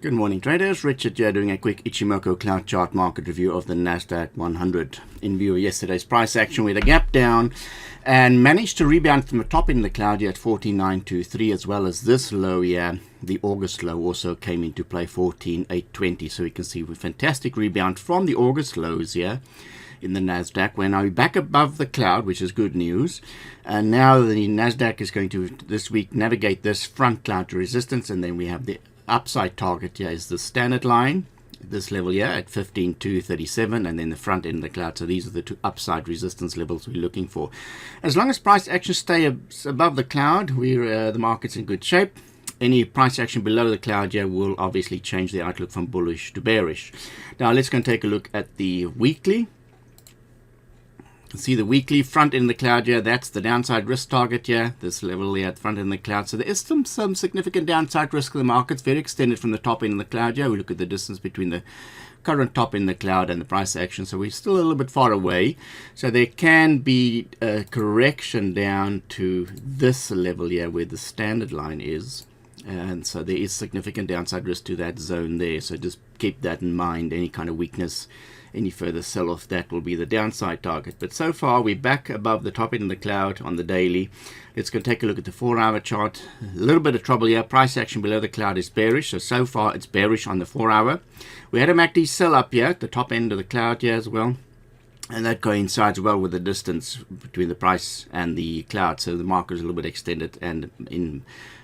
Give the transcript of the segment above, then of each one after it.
Good morning traders, Richard here doing a quick Ichimoku cloud chart market review of the NASDAQ 100. In view of yesterday's price action, we had a gap down and managed to rebound from the top in the cloud here at 14,923, as well as this low here. The August low also came into play, 14,820. So we can see a fantastic rebound from the August lows here in the NASDAQ. We're now back above the cloud, which is good news. And now the NASDAQ is going to this week navigate this front cloud to resistance, and then we have the upside target here is the standard line, this level here at 15,237, and then the front end of the cloud. So these are the two upside resistance levels we're looking for. As long as price action stay above the cloud, the market's in good shape. Any price action below the cloud here will obviously change the outlook from bullish to bearish. Now let's go and take a look at the weekly. See the weekly front end of the cloud here, that's the downside risk target here, this level here at front end of the cloud. So there is some significant downside risk in the markets, very extended from the top end of the cloud here. We look at the distance between the current top end of the cloud and the price action, so we're still a little bit far away. So there can be a correction down to this level here where the standard line is. And so there is significant downside risk to that zone there. So just keep that in mind. Any kind of weakness, any further sell-off, that will be the downside target. But so far, we're back above the top end of the cloud on the daily. Let's go take a look at the 4-hour chart. A little bit of trouble here. Price action below the cloud is bearish. So far, it's bearish on the 4-hour. We had a MACD sell up here at the top end of the cloud here as well. And that coincides well with the distance between the price and the cloud. So the market is a little bit extended and in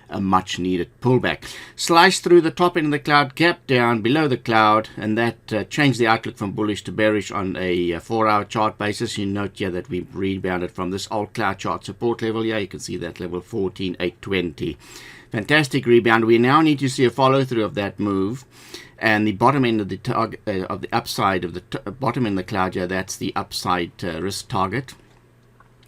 a much needed pullback. Slice through the top end of the cloud, gap down below the cloud, and that changed the outlook from bullish to bearish on a 4-hour chart basis. You note here that we've rebounded from this old cloud chart support level here. You can see that level 14,820. Fantastic rebound. We now need to see a follow through of that move. And the bottom end of the target, of the upside of the bottom end of the cloud here, that's the upside risk target.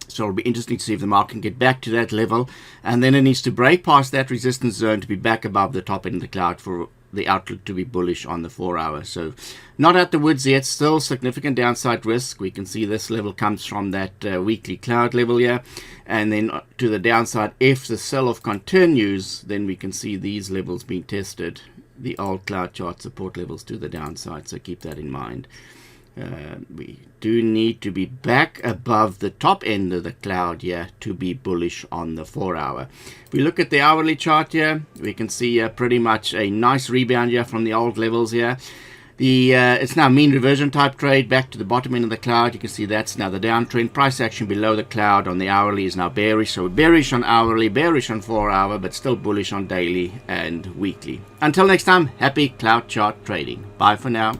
So it'll be interesting to see if the market can get back to that level, and then it needs to break past that resistance zone to be back above the top end of the cloud for the outlook to be bullish on the 4-hour. So not at the woods yet, still significant downside risk. We can see this level comes from that weekly cloud level here, and then to the downside, if the sell-off continues, then we can see these levels being tested, the old cloud chart support levels to the downside. So keep that in mind. We do need to be back above the top end of the cloud here to be bullish on the 4-hour. If we look at the hourly chart here, we can see pretty much a nice rebound here from the old levels here. It's now mean reversion type trade back to the bottom end of the cloud. You can see that's now the downtrend. Price action below the cloud on the hourly is now bearish. So bearish on hourly, bearish on 4-hour, but still bullish on daily and weekly. Until next time, happy cloud chart trading. Bye for now.